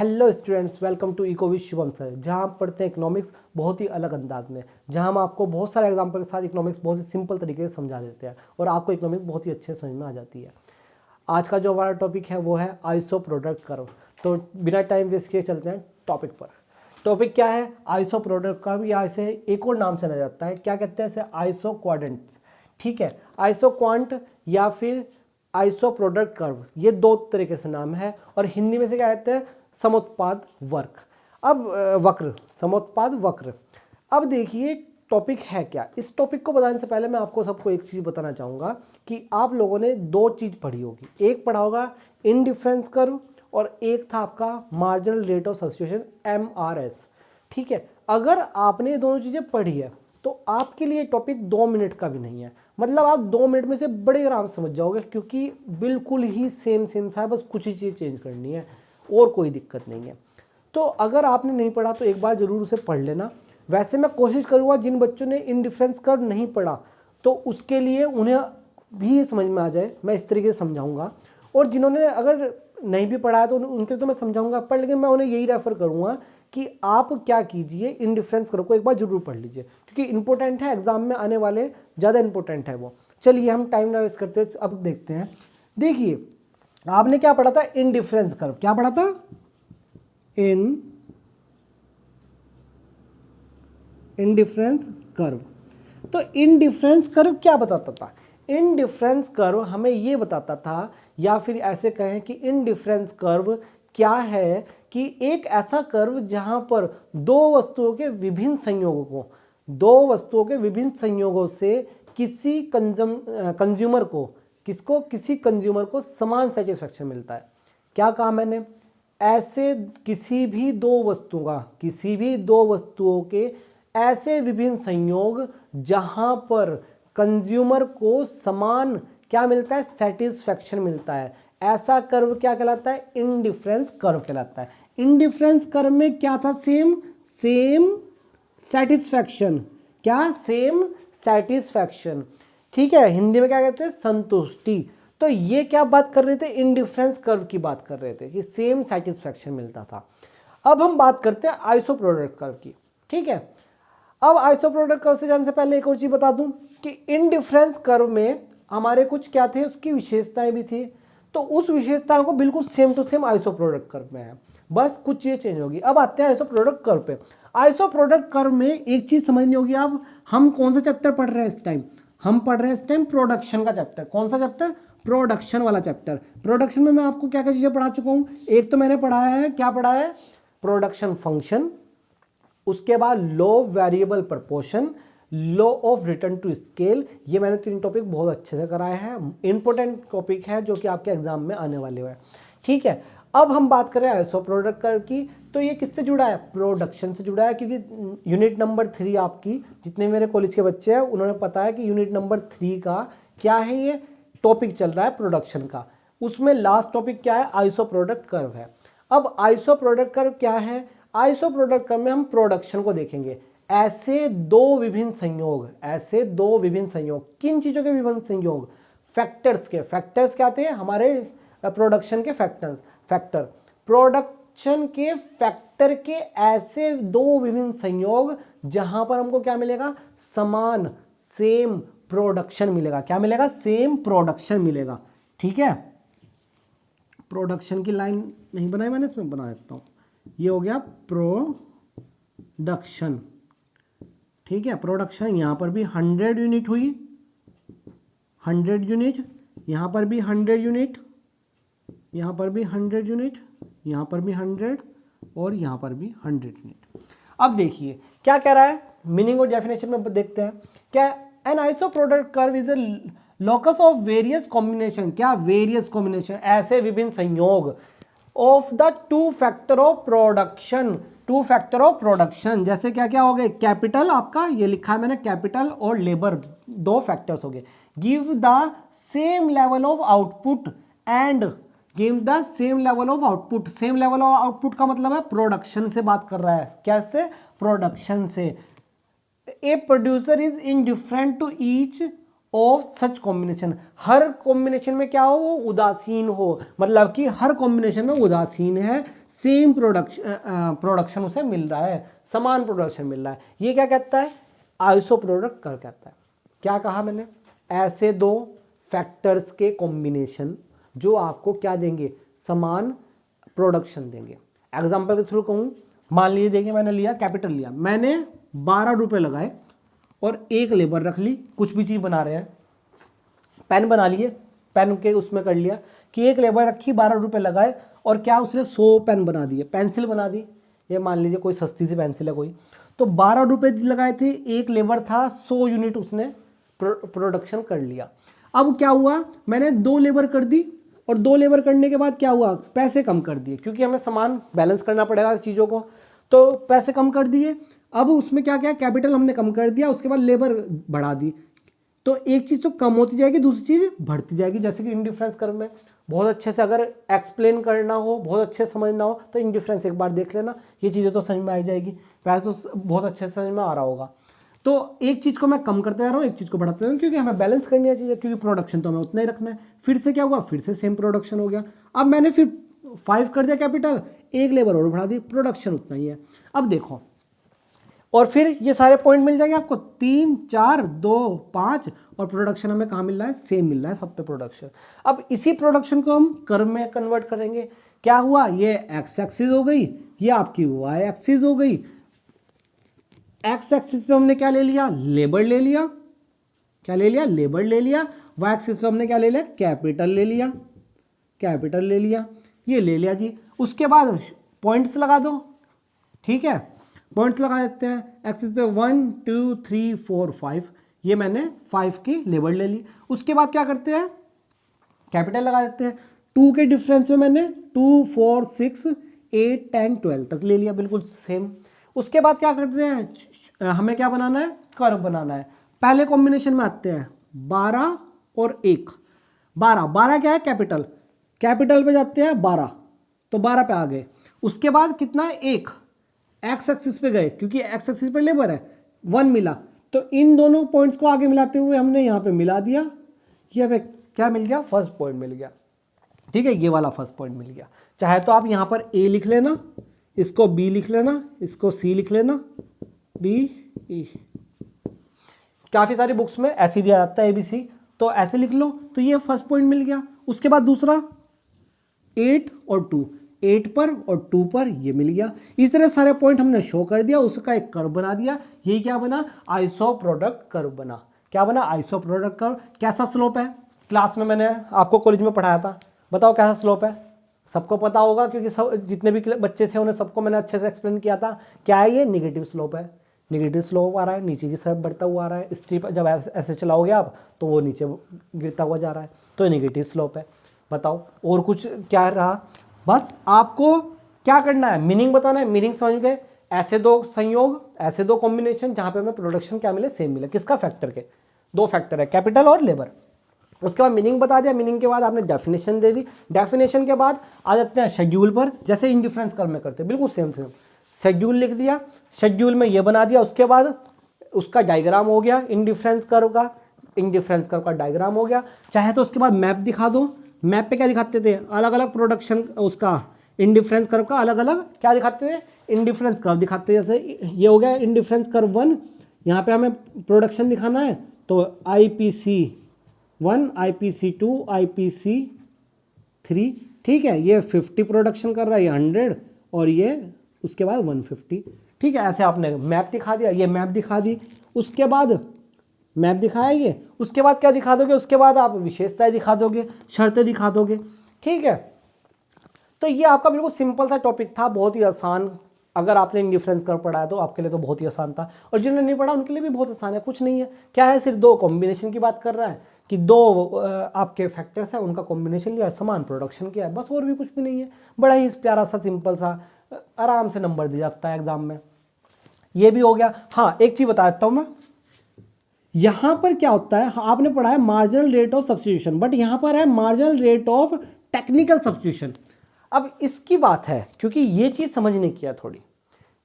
Hello students, welcome to eco with Shubham sir, जहां हम पढ़ते हैं इकोनॉमिक्स बहुत ही अलग अंदाज में, जहां हम आपको बहुत सारे एग्जांपल के साथ इकोनॉमिक्स बहुत ही सिंपल तरीके से समझा देते हैं और आपको इकोनॉमिक्स बहुत ही अच्छे से समझ में आ जाती है। आज का जो हमारा टॉपिक है वो है आइसो प्रोडक्ट कर्व। तो बिना टाइम वेस्ट किए चलते हैं टॉपिक पर। टॉपिक क्या है? आइसो प्रोडक्ट कर्व, या इसे एक और नाम से जाना जाता है, क्या कहते हैं इसे? Iso quadrant. ठीक है, आइसो क्वांट या फिर आइसो प्रोडक्ट कर्व, ये दो तरीके से नाम है। और हिंदी में से क्या कहते हैं? समोत्पाद वक्र। समोत्पाद वक्र। अब देखिए टॉपिक है क्या। इस टॉपिक को बताने से पहले मैं आपको सबको एक चीज बताना चाहूंगा कि आप लोगों ने दो चीज पढ़ी होगी। एक पढ़ा होगा इनडिफरेंस कर्व और एक था आपका marginal rate of substitution, MRS। ठीक है, अगर आपने ये दोनों चीजें पढ़ी है तो आपके लिए टॉपिक 2 मिनट का भी नहीं है। मतलब आप 2 मिनट में से बड़े आराम से समझ जाओगे, क्योंकि बिल्कुल ही सेम सा है, बस कुछ ही चीज़ चेंज करनी है और कोई दिक्कत नहीं है। तो अगर आपने नहीं पढ़ा तो एक बार जरूर उसे पढ़ लेना। वैसे मैं कोशिश करूँगा जिन बच्चों ने इनडिफरेंस कर्व नहीं पढ़ा तो उसके लिए उन्हें भी समझ में आ जाए, मैं इस तरीके से समझाऊंगा। और जिन्होंने अगर नहीं भी पढ़ा है तो उनके तो मैं समझाऊंगा, पर लेकिन मैं उन्हें यही रेफर करूँगा कि आप क्या कीजिए, इनडिफरेंस कर्व को एक बार जरूर पढ़ लीजिए, क्योंकि इंपॉर्टेंट है, एग्जाम में आने वाले ज़्यादा इंपॉर्टेंट है वो। चलिए हम टाइम ना वेस्ट करते अब देखते हैं। देखिए आपने क्या पढ़ा था? Indifference curve. क्या पढ़ा था? Indifference curve. तो इनडिफरेंस कर्व क्या बताता था? इनडिफरेंस कर्व हमें ये बताता था, या फिर ऐसे कहें कि इनडिफरेंस कर्व क्या है, कि एक ऐसा कर्व जहां पर दो वस्तुओं के विभिन्न संयोगों से किसी कंज्यूमर को समान सेटिस्फेक्शन मिलता है। क्या कहा मैंने? ऐसे किसी भी दो वस्तुओं के ऐसे विभिन्न संयोग जहां पर कंज्यूमर को समान क्या मिलता है? सेटिस्फेक्शन मिलता है। ऐसा कर्व क्या कहलाता है? इनडिफरेंस कर्व कहलाता है। इनडिफरेंस कर्व में क्या था? Same satisfaction. क्या? Same satisfaction. ठीक है, हिंदी में क्या कहते हैं? संतुष्टि। तो ये क्या बात कर रहे थे? इनडिफरेंस कर्व की बात कर रहे थे कि सेम सेटिस्फेक्शन मिलता था। अब हम बात करते हैं आइसो प्रोडक्ट कर्व की। ठीक है, अब आइसो प्रोडक्ट कर्व से जाने से पहले एक और चीज बता दूं कि इनडिफरेंस कर्व में हमारे कुछ क्या थे, उसकी विशेषताएं भी थी। तो उस विशेषताओं को बिल्कुल same to same iso product curve में है, बस कुछ चीजें चेंज होगी। अब आते हैं आइसो प्रोडक्ट कर्व पे। आइसो प्रोडक्ट कर्व में एक चीज समझनी होगी। अब हम कौन सा चैप्टर पढ़ रहे हैं इस टाइम? हम पढ़ रहे हैं इस टाइम प्रोडक्शन का चैप्टर। कौन सा चैप्टर? प्रोडक्शन वाला चैप्टर। प्रोडक्शन में मैं आपको क्या क्या चीजें पढ़ा चुका हूं? एक तो मैंने पढ़ाया है, क्या पढ़ा है? Production function. उसके बाद law variable proportion, law of return to scale. ये मैंने 3 टॉपिक बहुत अच्छे से कराए हैं, इंपॉर्टेंट टॉपिक है जो कि आपके एग्जाम में आने वाले हैं। ठीक है, अब हम बात करें आइसो प्रोडक्ट कर्व की। तो ये किससे जुड़ा है? प्रोडक्शन से जुड़ा है, क्योंकि यूनिट नंबर 3 आपकी, जितने मेरे कॉलेज के बच्चे हैं उन्होंने पता है कि यूनिट नंबर 3 का क्या है, ये टॉपिक चल रहा है प्रोडक्शन का। उसमें लास्ट टॉपिक क्या है? आइसो प्रोडक्ट कर्व है। अब आइसो प्रोडक्ट कर्व क्या है? आइसो प्रोडक्ट कर्व में हम प्रोडक्शन को देखेंगे। ऐसे दो विभिन्न संयोग, किन चीजों के विभिन्न संयोग? फैक्टर्स के। फैक्टर्स क्या थे? हमारे प्रोडक्शन के फैक्टर। प्रोडक्शन के फैक्टर के ऐसे दो विभिन्न संयोग जहां पर हमको क्या मिलेगा? समान, सेम प्रोडक्शन मिलेगा। क्या मिलेगा? सेम प्रोडक्शन मिलेगा। ठीक है, प्रोडक्शन की लाइन नहीं बनाई मैंने, इसमें बना देता हूं। ये हो गया प्रोडक्शन। ठीक है, प्रोडक्शन यहां पर भी 100 यूनिट हुई, 100 यूनिट, यहां पर भी 100 यूनिट, यहां पर भी 100 यूनिट, यहां पर भी 100 और यहां पर भी 100 यूनिट। अब देखिए क्या कह रहा है, मीनिंग और डेफिनेशन में देखते हैं। क्या? An iso product curve is a locus of various combination. क्या? वेरियस कॉम्बिनेशन, ऐसे विभिन्न संयोग of the two factor of production. जैसे क्या क्या हो गए? कैपिटल, आपका ये लिखा है मैंने, कैपिटल और लेबर, दो फैक्टर्स हो गए। Give the same level of output and give the same level of output. Same level of output का मतलब है प्रोडक्शन से बात कर रहा है। कैसे? प्रोडक्शन से। A producer is indifferent to each of such combination. हर कॉम्बिनेशन में क्या हो? वो उदासीन हो, मतलब कि हर कॉम्बिनेशन में उदासीन है। सेम प्रोडक्शन उसे मिल रहा है, समान प्रोडक्शन मिल रहा है। ये क्या कहता है, आइसो प्रोडक्ट कर कहता है। क्या कहा मैंने, ऐसे दो फैक्टर्स के कॉम्बिनेशन जो आपको क्या देंगे, समान प्रोडक्शन देंगे। एग्जांपल के थ्रू कहूँ, मान लीजिए देखिए मैंने लिया कैपिटल लिया, मैंने 12 रुपये लगाए और एक लेबर रख ली, कुछ भी चीज़ बना रहे हैं, पेन बना लिए, पेन के उसमें कर लिया कि एक लेबर रखी 12 रुपये लगाए और क्या उसने 100 पेन बना दिए, पेंसिल बना दी, ये मान लीजिए कोई सस्ती सी पेंसिल है कोई, तो 12 रुपये लगाए थे, एक लेबर था, 100 यूनिट उसने प्रोडक्शन कर लिया। अब क्या हुआ, मैंने 2 लेबर कर दी और 2 लेबर करने के बाद क्या हुआ, पैसे कम कर दिए, क्योंकि हमें सामान बैलेंस करना पड़ेगा चीज़ों को, तो पैसे कम कर दिए। अब उसमें क्या क्या, कैपिटल हमने कम कर दिया, उसके बाद लेबर बढ़ा दी, तो एक चीज़ तो कम होती जाएगी, दूसरी चीज़ बढ़ती जाएगी। जैसे कि इंडिफरेंस कर्व में बहुत अच्छे से अगर एक्सप्लेन करना हो, बहुत अच्छे से समझना हो, तो इंडिफरेंस एक बार देख लेना, ये चीज़ें तो समझ में आ जाएगी, वैसे तो बहुत अच्छे से समझ में आ रहा होगा। तो एक चीज़ को मैं कम करते जा रहा हूँ, एक चीज़ को बढ़ाते जा रहा हूँ, क्योंकि हमें बैलेंस करनी है चीज़ें, क्योंकि प्रोडक्शन तो हमें उतना ही रखना है। फिर से क्या हुआ, फिर से सेम प्रोडक्शन हो गया। अब मैंने फिर 5 कर दिया कैपिटल, एक लेबर और बढ़ा दी, प्रोडक्शन उतना ही है। अब देखो, और फिर ये सारे पॉइंट मिल जाएंगे आपको, 3, 4, 2, 5, और प्रोडक्शन हमें कहाँ मिल रहा है, सेम मिल रहा है सब पे प्रोडक्शन। अब इसी प्रोडक्शन को हम कर्व में कन्वर्ट करेंगे। क्या हुआ, ये एक्स एक्सिस हो गई, ये आपकी वाई एक्सिस हो गई। एक्स एक्सिस पे हमने क्या ले लिया, लेबर ले लिया, क्या ले लिया, लेबर ले लिया। वाई एक्सिस पे हमने क्या ले लिया, कैपिटल ले लिया, कैपिटल ले लिया, ये ले लिया जी। उसके बाद पॉइंट्स लगा दो, ठीक है, पॉइंट्स लगा देते हैं। एक्सिस पे 1, 2, 3, 4, 5, ये मैंने 5 की लेबर ले ली। उसके बाद क्या करते हैं, कैपिटल लगा देते हैं। 2 के डिफरेंस में मैंने 2, 4, 6, 8, 10, 12 तक ले लिया, बिल्कुल सेम। उसके बाद क्या करते हैं, हमें क्या बनाना है, कर्व बनाना है। पहले कॉम्बिनेशन में आते हैं 12 और 1, 12 क्या है, कैपिटल, कैपिटल पे जाते हैं 12, तो 12 पे आ गए। उसके बाद कितना है, 1, एक्स एक्सिस पे गए, क्योंकि एक्स एक्सिस पे लेबर है, 1 मिला, तो इन दोनों पॉइंट्स को आगे मिलाते हुए हमने यहाँ पे मिला दिया, ये हमें क्या मिल गया, फर्स्ट पॉइंट मिल गया, ठीक है, ये वाला फर्स्ट पॉइंट मिल गया। चाहे तो आप यहाँ पर ए लिख लेना, इसको बी लिख लेना, इसको सी लिख लेना, डी ई, काफ़ी सारी बुक्स में ऐसे दिया जाता है ABC, तो ऐसे लिख लो, तो ये फर्स्ट पॉइंट मिल गया। उसके बाद दूसरा 8 और 2, 8 पर और 2 पर ये मिल गया। इस तरह सारे पॉइंट हमने शो कर दिया, उसका एक कर्व बना दिया। ये क्या बना, आइसो प्रोडक्ट कर्व बना। क्या बना, आइसो प्रोडक्ट कर्व। कैसा स्लोप है, क्लास में मैंने आपको कॉलेज में पढ़ाया था, बताओ कैसा स्लोप है, सबको पता होगा, क्योंकि सब जितने भी बच्चे थे उन्हें सबको मैंने अच्छे से एक्सप्लेन किया था। क्या है ये, निगेटिव स्लोप है, निगेटिव स्लोप आ रहा है, नीचे की तरफ बढ़ता हुआ आ रहा है। स्ट्रिप जब ऐसे चलाओगे आप तो वो नीचे गिरता हुआ जा रहा है, तो निगेटिव स्लोप है। बताओ और कुछ क्या रहा, बस आपको क्या करना है, मीनिंग बताना है। मीनिंग समझ गए, ऐसे दो संयोग, ऐसे दो कॉम्बिनेशन जहाँ पे हमें प्रोडक्शन क्या मिले, सेम मिले। किसका, फैक्टर के, 2 फैक्टर है, कैपिटल और लेबर। उसके बाद मीनिंग बता दिया, मीनिंग के बाद आपने डेफिनेशन दे दी, डेफिनेशन के बाद आ जाते हैं शेड्यूल पर, जैसे इंडिफरेंस कर्व में करते हैं, बिल्कुल सेम सेम। शेड्यूल लिख दिया, शेड्यूल में ये बना दिया, उसके बाद उसका डायग्राम हो गया इंडिफरेंस कर्व का, इंडिफरेंस कर्व का डायग्राम हो गया। चाहे तो उसके बाद मैप दिखा दो, मैप पे क्या दिखाते थे, अलग अलग प्रोडक्शन, उसका इंडिफरेंस कर्व का अलग अलग क्या दिखाते थे, इंडिफरेंस कर्व दिखाते थे। जैसे ये हो गया इंडिफरेंस कर्व 1, यहाँ पे हमें प्रोडक्शन दिखाना है, तो IPC 1, IPC 2, IPC 3, ठीक है, ये 50 प्रोडक्शन कर रहा है, ये 100, और ये उसके बाद 150, ठीक है। ऐसे आपने मैप दिखा दिया, ये मैप दिखा दी, उसके बाद मैप दिखाया ये, उसके बाद क्या दिखा दोगे, उसके बाद आप विशेषताएं दिखा दोगे, शर्तें दिखा दोगे, ठीक है। तो ये आपका बिल्कुल सिंपल सा टॉपिक था, बहुत ही आसान। अगर आपने इंडिफरेंस कर्व पढ़ा है तो आपके लिए तो बहुत ही आसान था, और जिन्होंने नहीं पढ़ा उनके लिए भी बहुत आसान है। कुछ नहीं है, क्या है, सिर्फ 2 कॉम्बिनेशन की बात कर रहा है कि 2 आपके फैक्टर्स हैं, उनका कॉम्बिनेशन लिया, समान प्रोडक्शन किया है, बस, और भी कुछ भी नहीं है। बड़ा ही प्यारा सा सिंपल सा, आराम से नंबर दिया जाता है एग्जाम में। ये भी हो गया। हाँ, एक चीज़ बता देता हूँ मैं, यहाँ पर क्या होता है, आपने पढ़ा है marginal rate of substitution, but यहाँ पर है marginal rate of technical substitution. अब इसकी बात है, क्योंकि ये चीज़ समझने की है थोड़ी,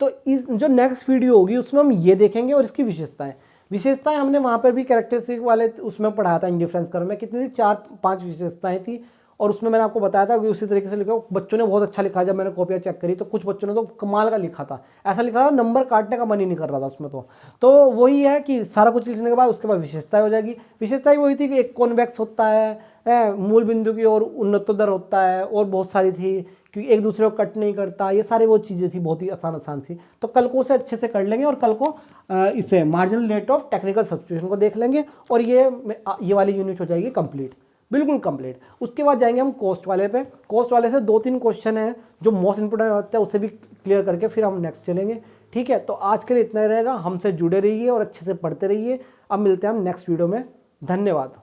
तो इस जो नेक्स्ट वीडियो होगी उसमें हम ये देखेंगे, और इसकी विशेषताएं हमने वहाँ पर भी कैरेक्टरिस्टिक वाले उसमें पढ़ाया था इंडिफरेंस कर्व में, कितनी थी, 4-5 विशेषताएं थी, और उसमें मैंने आपको बताया था कि उसी तरीके से लिखा, बच्चों ने बहुत अच्छा लिखा है। जब मैंने कॉपियाँ चेक करी तो कुछ बच्चों ने तो कमाल का लिखा था, ऐसा लिखा था नंबर काटने का मन ही नहीं कर रहा था उसमें। तो वही है कि सारा कुछ लिखने के बाद उसके बाद विशेषताएं हो जाएगी। विशेषताएं वही थी कि एक कॉन्वेक्स होता है, मूल बिंदु की ओर उन्नतोत्तर होता है, और बहुत सारी थी क्योंकि एक दूसरे को कट नहीं करता, ये सारी वो चीज़ें थी, बहुत ही आसान आसान सी। तो कल को उसे अच्छे से कर लेंगे और कल को इसे marginal rate of technical substitution को देख लेंगे और ये वाली यूनिट हो जाएगी कंप्लीट, बिल्कुल कंप्लीट। उसके बाद जाएंगे हम कॉस्ट वाले पे। कॉस्ट वाले से 2-3 क्वेश्चन हैं जो मोस्ट इंपोर्टेंट होते हैं, उसे भी क्लियर करके फिर हम नेक्स्ट चलेंगे। ठीक है, तो आज के लिए इतना ही रहेगा। हमसे जुड़े रहिए और अच्छे से पढ़ते रहिए। अब मिलते हैं हम नेक्स्ट वीडियो में। धन्यवाद।